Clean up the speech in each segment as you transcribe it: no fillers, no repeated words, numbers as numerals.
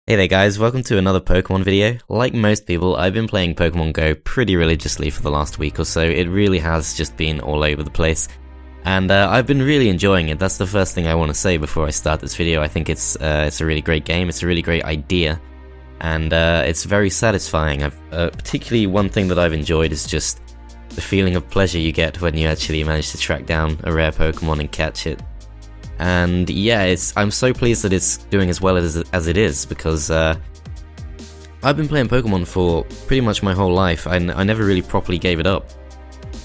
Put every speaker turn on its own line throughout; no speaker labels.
Hey there guys, welcome to another Pokemon video. Like most people, I've been playing Pokemon Go pretty religiously for the last week or so. It really has just been all over the place. And I've been really enjoying it. That's the first thing I want to say before I start this video. I think it's a really great game, it's a really great idea. And it's very satisfying. Particularly one thing that I've enjoyed is just the feeling of pleasure you get when you actually manage to track down a rare Pokemon and catch it. And yeah, I'm so pleased that it's doing as well as it is, because I've been playing Pokemon for pretty much my whole life. I never really properly gave it up.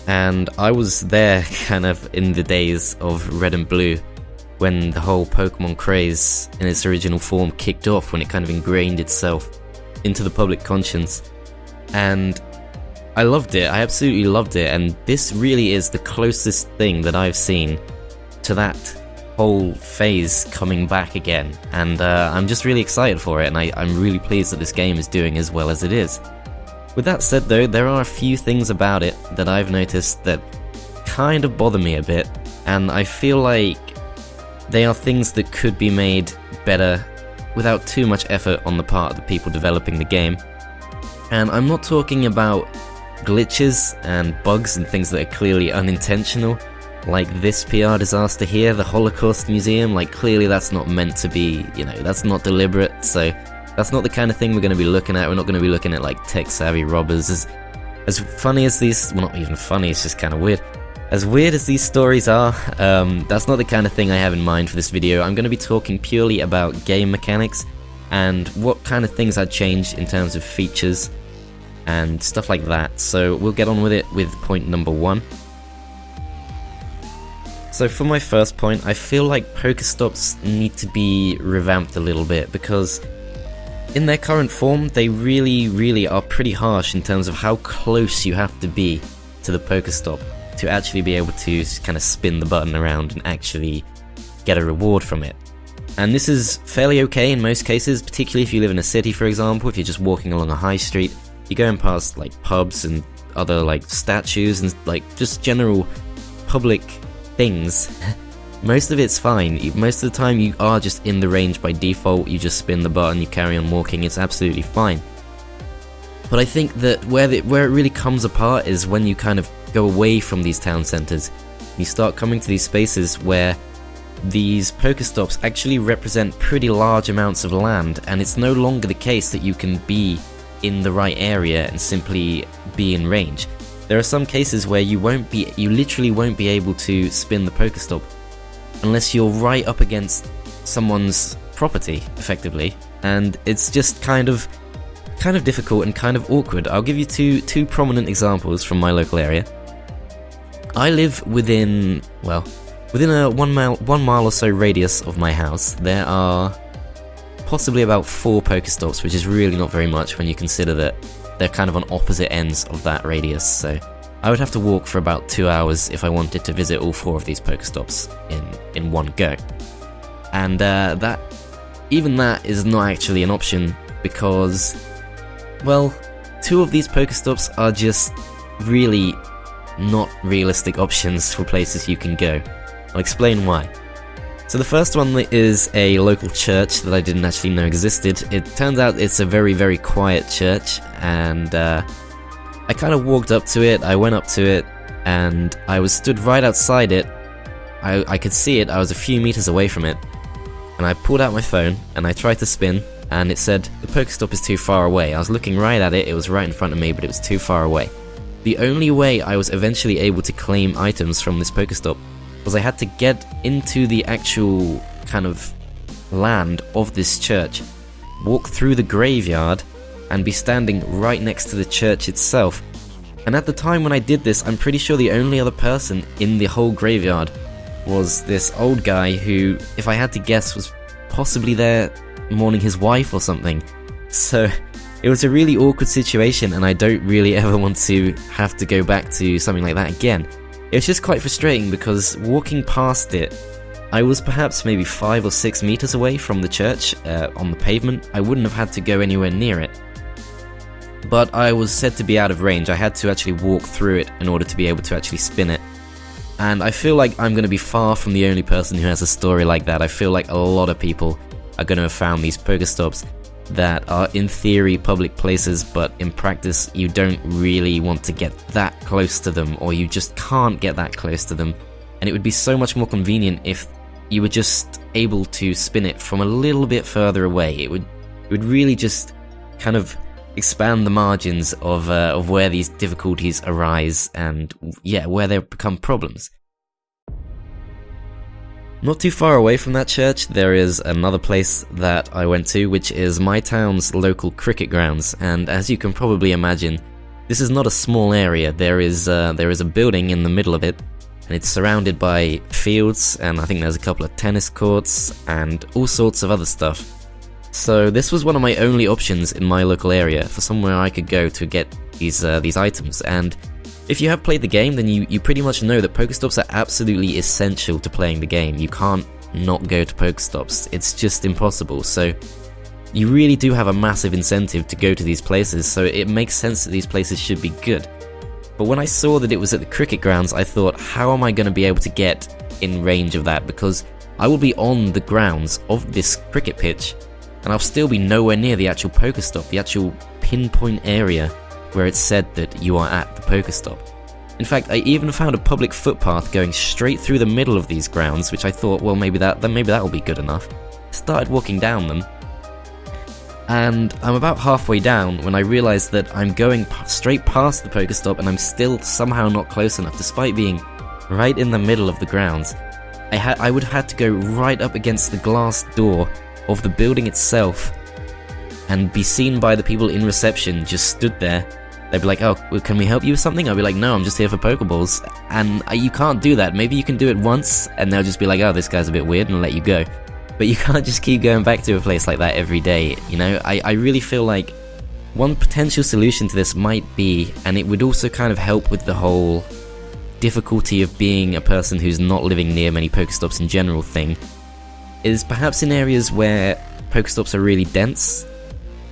And I was there kind of in the days of Red and Blue, when the whole Pokemon craze in its original form kicked off, when it kind of ingrained itself into the public conscience. And I loved it, I absolutely loved it, and this really is the closest thing that I've seen to that whole phase coming back again, and I'm just really excited for it, and I'm really pleased that this game is doing as well as it is. With that said though, there are a few things about it that I've noticed that kind of bother me a bit, and I feel like they are things that could be made better without too much effort on the part of the people developing the game. And I'm not talking about glitches and bugs and things that are clearly unintentional, like this PR disaster here, the Holocaust Museum. Like, clearly that's not meant to be, that's not deliberate, so that's not the kind of thing we're going to be looking at. We're not going to be looking at like tech-savvy robbers. As funny as these, well, not even funny, it's just kind of weird. As weird as these stories are, that's not the kind of thing I have in mind for this video. I'm going to be talking purely about game mechanics and what kind of things I'd change in terms of features and stuff like that. So we'll get on with it with point number one. So for my first point, I feel like Pokéstops need to be revamped a little bit, because in their current form, they really are pretty harsh in terms of how close you have to be to the Pokéstop to actually be able to kind of spin the button around and actually get a reward from it. And this is fairly okay in most cases, particularly if you live in a city, for example. If you're just walking along a high street, you're going past like pubs and other like statues and like just general public things, most of it's fine. Most of the time you are just in the range by default, you just spin the button, you carry on walking, it's absolutely fine. But I think that where it really comes apart is when you kind of go away from these town centers. You start coming to these spaces where these Pokestops actually represent pretty large amounts of land, and it's no longer the case that you can be in the right area and simply be in range. There are some cases where you literally won't be able to spin the Pokéstop unless you're right up against someone's property, effectively, and it's just kind of difficult and kind of awkward. I'll give you two prominent examples from my local area. I live within a 1 mile or so radius of my house. There are possibly about 4 Pokéstops, which is really not very much when you consider that they're kind of on opposite ends of that radius, so I would have to walk for about 2 hours if I wanted to visit all 4 of these Pokestops in one go. And that is not actually an option, because, well, 2 of these Pokestops are just really not realistic options for places you can go. I'll explain why. So the first one is a local church that I didn't actually know existed. It turns out it's a very quiet church, and I kind of walked up to it, I went up to it, and I was stood right outside it. I could see it, I was a few meters away from it, and I pulled out my phone, and I tried to spin, and it said, the Pokestop is too far away. I was looking right at it, it was right in front of me, but it was too far away. The only way I was eventually able to claim items from this Pokestop was I had to get into the actual kind of land of this church, walk through the graveyard, and be standing right next to the church itself. And at the time when I did this, I'm pretty sure the only other person in the whole graveyard was this old guy who, if I had to guess, was possibly there mourning his wife or something. So it was a really awkward situation, and I don't really ever want to have to go back to something like that again. It was just quite frustrating, because walking past it, I was perhaps maybe 5 or 6 meters away from the church on the pavement. I wouldn't have had to go anywhere near it, but I was said to be out of range. I had to actually walk through it in order to be able to actually spin it. And I feel like I'm going to be far from the only person who has a story like that. I feel like a lot of people are going to have found these Pokestops that are in theory public places, but in practice you don't really want to get that close to them, or you just can't get that close to them. And it would be so much more convenient if you were just able to spin it from a little bit further away. It would really just kind of expand the margins of where these difficulties arise, and yeah, where they become problems. Not too far away from that church, there is another place that I went to, which is my town's local cricket grounds, and as you can probably imagine, this is not a small area. There is a building in the middle of it, and it's surrounded by fields, and I think there's a couple of tennis courts, and all sorts of other stuff. So this was one of my only options in my local area for somewhere I could go to get these items, and if you have played the game, then you pretty much know that Pokestops are absolutely essential to playing the game. You can't not go to Pokestops, it's just impossible, so you really do have a massive incentive to go to these places, so it makes sense that these places should be good. But when I saw that it was at the cricket grounds, I thought, how am I going to be able to get in range of that, because I will be on the grounds of this cricket pitch, and I'll still be nowhere near the actual Pokestop, the actual pinpoint area where it's said that you are at the Pokestop. In fact, I even found a public footpath going straight through the middle of these grounds, which I thought, well, maybe that will be good enough. Started walking down them, and I'm about halfway down when I realised that I'm going straight past the Pokestop, and I'm still somehow not close enough, despite being right in the middle of the grounds. I would have had to go right up against the glass door of the building itself and be seen by the people in reception, just stood there. They'd be like, oh, can we help you with something? I'll be like, no, I'm just here for Pokeballs. And you can't do that. Maybe you can do it once, and they'll just be like, oh, this guy's a bit weird, and let you go. But you can't just keep going back to a place like that every day, you know? I really feel like one potential solution to this might be, and it would also kind of help with the whole difficulty of being a person who's not living near many Pokestops in general thing, is perhaps in areas where Pokestops are really dense,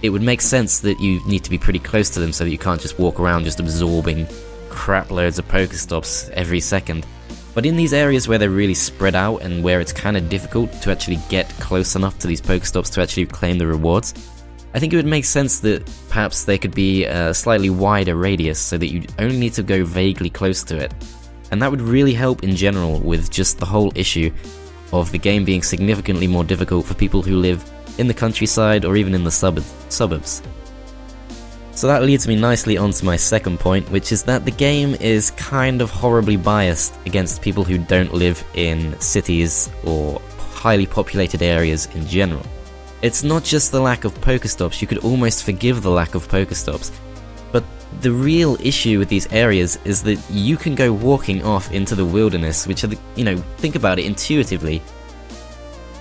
it would make sense that you need to be pretty close to them so that you can't just walk around just absorbing crap loads of Pokestops every second. But in these areas where they're really spread out and where it's kind of difficult to actually get close enough to these Pokestops to actually claim the rewards, I think it would make sense that perhaps there could be a slightly wider radius so that you only need to go vaguely close to it. And that would really help in general with just the whole issue of the game being significantly more difficult for people who live in the countryside or even in the suburbs. So that leads me nicely onto my second point, which is that the game is kind of horribly biased against people who don't live in cities or highly populated areas in general. It's not just the lack of Pokestops, you could almost forgive the lack of Pokestops, but the real issue with these areas is that you can go walking off into the wilderness, which are think about it intuitively.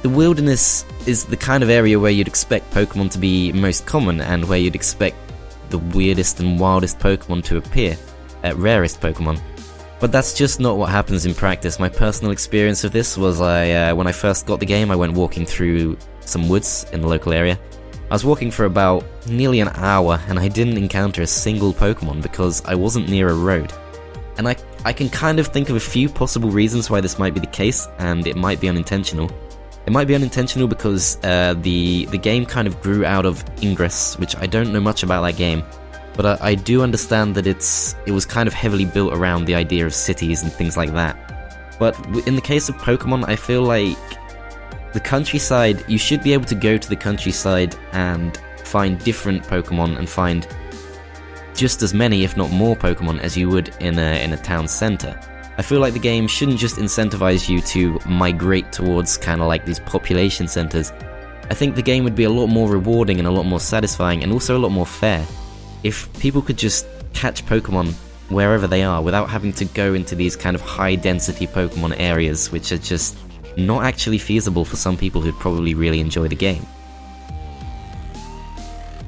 The wilderness is the kind of area where you'd expect Pokemon to be most common, and where you'd expect the weirdest and wildest Pokemon to appear, rarest Pokemon. But that's just not what happens in practice. My personal experience of this was when I first got the game, I went walking through some woods in the local area. I was walking for about nearly an hour, and I didn't encounter a single Pokemon because I wasn't near a road. And I can kind of think of a few possible reasons why this might be the case, and it might be unintentional. It might be unintentional because the game kind of grew out of Ingress, which I don't know much about that game, but I do understand that it was kind of heavily built around the idea of cities and things like that. But in the case of Pokemon, I feel like the countryside, you should be able to go to the countryside and find different Pokemon and find just as many, if not more Pokemon as you would in a town centre. I feel like the game shouldn't just incentivize you to migrate towards kind of like these population centers. I think the game would be a lot more rewarding and a lot more satisfying and also a lot more fair if people could just catch Pokemon wherever they are without having to go into these kind of high density Pokemon areas, which are just not actually feasible for some people who'd probably really enjoy the game.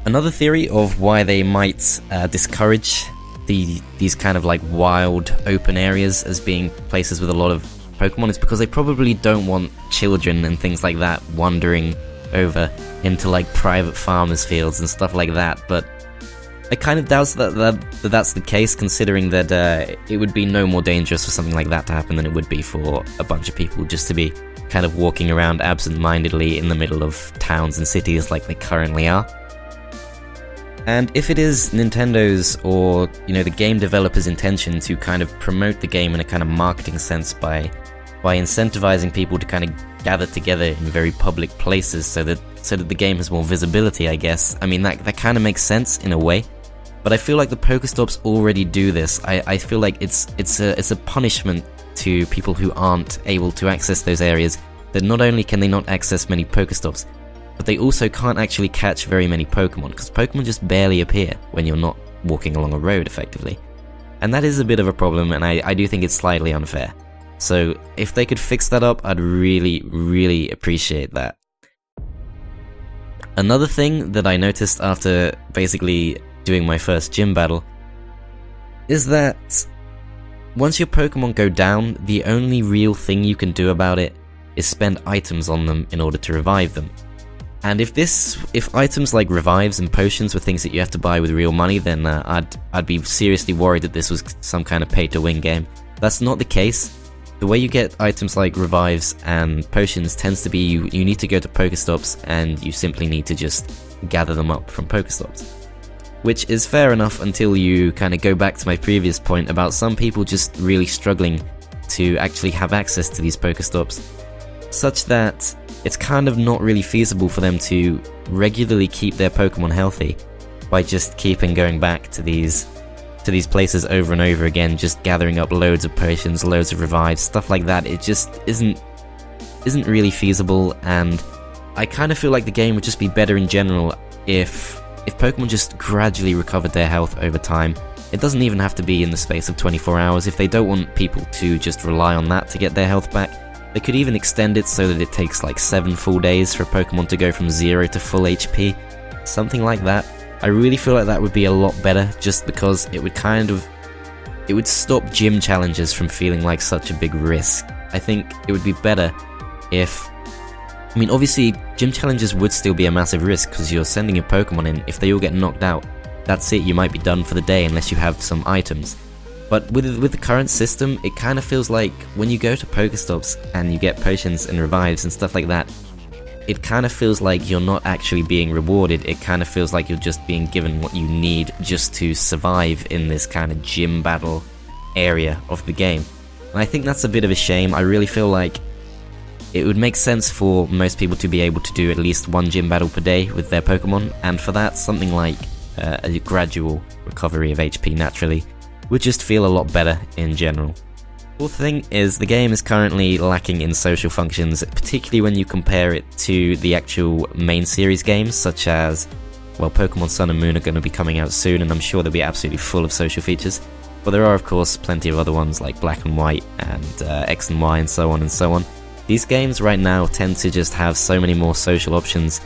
Another theory of why they might discourage these kind of like wild open areas as being places with a lot of Pokemon is because they probably don't want children and things like that wandering over into like private farmers' fields and stuff like that, but I kind of doubt that's the case, considering that it would be no more dangerous for something like that to happen than it would be for a bunch of people just to be kind of walking around absent-mindedly in the middle of towns and cities like they currently are. And if it is Nintendo's or, the game developers' intention to kind of promote the game in a kind of marketing sense by incentivizing people to kind of gather together in very public places so that the game has more visibility, I guess. I mean, that kind of makes sense in a way. But I feel like the Pokestops already do this. I feel like it's a punishment to people who aren't able to access those areas, that not only can they not access many Pokestops, but they also can't actually catch very many Pokemon, because Pokemon just barely appear when you're not walking along a road, effectively. And that is a bit of a problem, and I do think it's slightly unfair. So if they could fix that up, I'd really, really appreciate that. Another thing that I noticed after basically doing my first gym battle is that once your Pokemon go down, the only real thing you can do about it is spend items on them in order to revive them. And if items like revives and potions were things that you have to buy with real money, then I'd be seriously worried that this was some kind of pay-to-win game. That's not the case. The way you get items like revives and potions tends to be you need to go to Pokestops, and you simply need to just gather them up from Pokestops. Which is fair enough until you kind of go back to my previous point about some people just really struggling to actually have access to these Pokestops, such that it's kind of not really feasible for them to regularly keep their Pokemon healthy by just keeping going back to these places over and over again, just gathering up loads of potions, loads of revives, stuff like that. It just isn't really feasible, and I kind of feel like the game would just be better in general if Pokemon just gradually recovered their health over time. It doesn't even have to be in the space of 24 hours. If they don't want people to just rely on that to get their health back, they could even extend it so that it takes like 7 full days for a Pokemon to go from 0 to full HP. Something like that. I really feel like that would be a lot better, just because it would stop gym challenges from feeling like such a big risk. I think it would be better if... I mean, obviously, gym challenges would still be a massive risk, because you're sending your Pokemon in. If they all get knocked out, that's it, you might be done for the day unless you have some items. But with the current system, it kind of feels like when you go to Pokestops and you get potions and revives and stuff like that, it kind of feels like you're not actually being rewarded. It kind of feels like you're just being given what you need just to survive in this kind of gym battle area of the game. And I think that's a bit of a shame. I really feel like it would make sense for most people to be able to do at least one gym battle per day with their Pokemon, and for that, something like a gradual recovery of HP naturally would just feel a lot better in general. Fourth thing is, the game is currently lacking in social functions, particularly when you compare it to the actual main series games, such as, well, Pokemon Sun and Moon are going to be coming out soon, and I'm sure they'll be absolutely full of social features. But there are, of course, plenty of other ones like Black and White and X and Y and so on and so on. These games right now tend to just have so many more social options,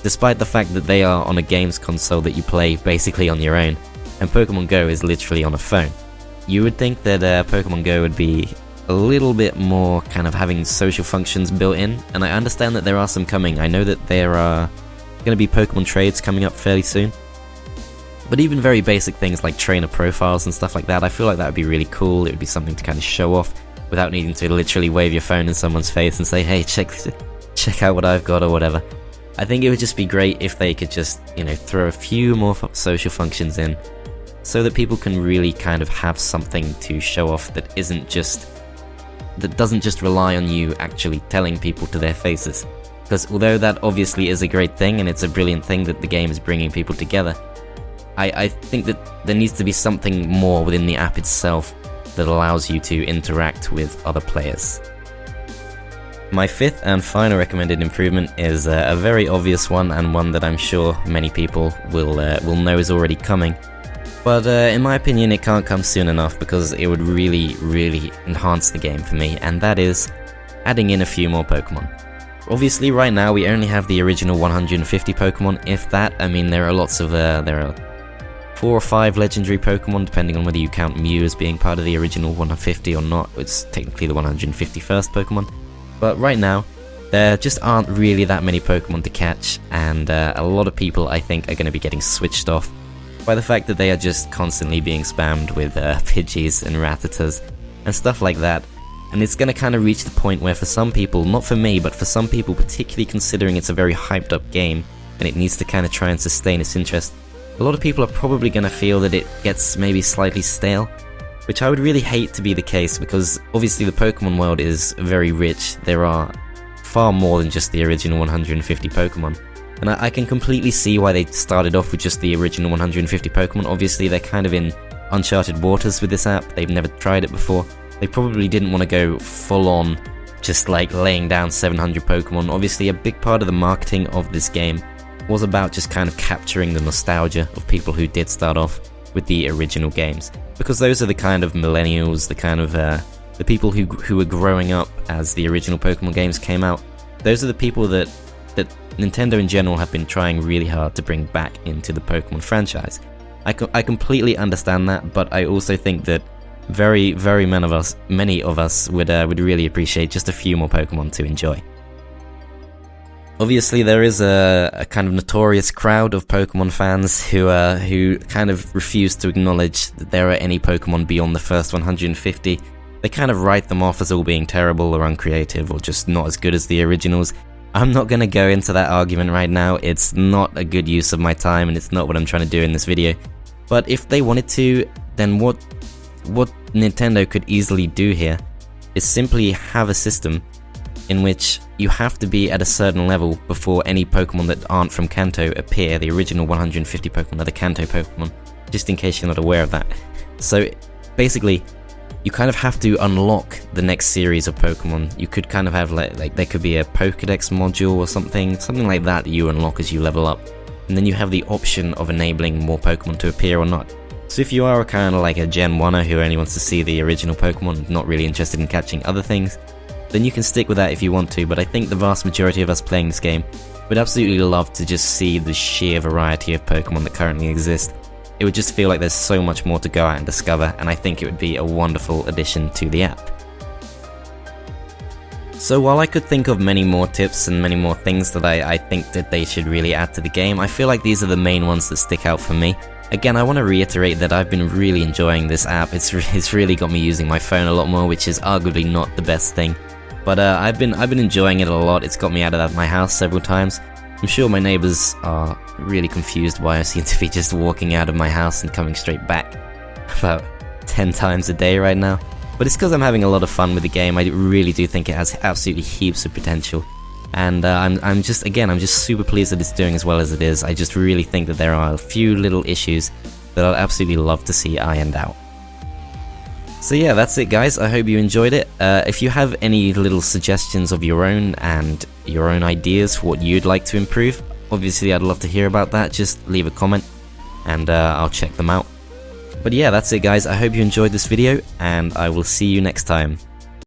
despite the fact that they are on a games console that you play basically on your own, and Pokemon Go is literally on a phone. You would think that Pokemon Go would be a little bit more kind of having social functions built in, and I understand that there are some coming. I know that there are going to be Pokemon trades coming up fairly soon. But even very basic things like trainer profiles and stuff like that, I feel like that would be really cool. It would be something to kind of show off without needing to literally wave your phone in someone's face and say, hey, check out what I've got or whatever. I think it would just be great if they could just, throw a few more social functions in, so that people can really kind of have something to show off that doesn't just rely on you actually telling people to their faces. Because although that obviously is a great thing, and it's a brilliant thing that the game is bringing people together, I think that there needs to be something more within the app itself that allows you to interact with other players. My fifth and final recommended improvement is a very obvious one, and one that I'm sure many people will know is already coming. But in my opinion, it can't come soon enough, because it would really, really enhance the game for me, and that is adding in a few more Pokemon. Obviously, right now we only have the original 150 Pokemon, if that. I mean, there are lots of there are 4 or 5 legendary Pokemon, depending on whether you count Mew as being part of the original 150 or not. It's technically the 151st Pokemon. But right now, there just aren't really that many Pokemon to catch, and a lot of people, I think, are going to be getting switched off by the fact that they are just constantly being spammed with Pidgeys and Rattatas and stuff like that. And it's going to kind of reach the point where for some people, not for me, but for some people, particularly considering it's a very hyped up game and it needs to kind of try and sustain its interest, a lot of people are probably going to feel that it gets maybe slightly stale, which I would really hate to be the case, because obviously the Pokemon world is very rich. There are far more than just the original 150 Pokemon. And I can completely see why they started off with just the original 150 Pokemon. Obviously they're kind of in uncharted waters with this app, they've never tried it before. They probably didn't want to go full on, just like laying down 700 Pokemon. Obviously a big part of the marketing of this game was about just kind of capturing the nostalgia of people who did start off with the original games. Because those are the kind of millennials, the kind of the people who were growing up as the original Pokemon games came out. Those are the people that Nintendo in general have been trying really hard to bring back into the Pokemon franchise. I completely understand that, but I also think that very many of us would really appreciate just a few more Pokemon to enjoy. Obviously there is a kind of notorious crowd of Pokemon fans who kind of refuse to acknowledge that there are any Pokemon beyond the first 150. They kind of write them off as all being terrible or uncreative or just not as good as the originals. I'm not going to go into that argument right now. It's not a good use of my time and it's not what I'm trying to do in this video. But if they wanted to, then what Nintendo could easily do here is simply have a system in which you have to be at a certain level before any Pokemon that aren't from Kanto appear. The original 150 Pokemon are the Kanto Pokemon, just in case you're not aware of that. So basically, you kind of have to unlock the next series of Pokemon. You could kind of have like there could be a Pokédex module or something like that you unlock as you level up. And then you have the option of enabling more Pokemon to appear or not. So if you are kind of like a Gen 1er who only wants to see the original Pokemon, not really interested in catching other things, then you can stick with that if you want to, but I think the vast majority of us playing this game would absolutely love to just see the sheer variety of Pokemon that currently exist. It would just feel like there's so much more to go out and discover, and I think it would be a wonderful addition to the app. So while I could think of many more tips and many more things that I think that they should really add to the game, I feel like these are the main ones that stick out for me. Again, I want to reiterate that I've been really enjoying this app. It's really got me using my phone a lot more, which is arguably not the best thing. But I've been enjoying it a lot. It's got me out of my house several times. I'm sure my neighbors are really confused why I seem to be just walking out of my house and coming straight back about 10 times a day right now. But it's because I'm having a lot of fun with the game. I really do think it has absolutely heaps of potential. And I'm just super pleased that it's doing as well as it is. I just really think that there are a few little issues that I'll absolutely love to see ironed out. So yeah, that's it guys, I hope you enjoyed it. If you have any little suggestions of your own and your own ideas for what you'd like to improve, obviously I'd love to hear about that. Just leave a comment and I'll check them out. But yeah, that's it guys, I hope you enjoyed this video and I will see you next time.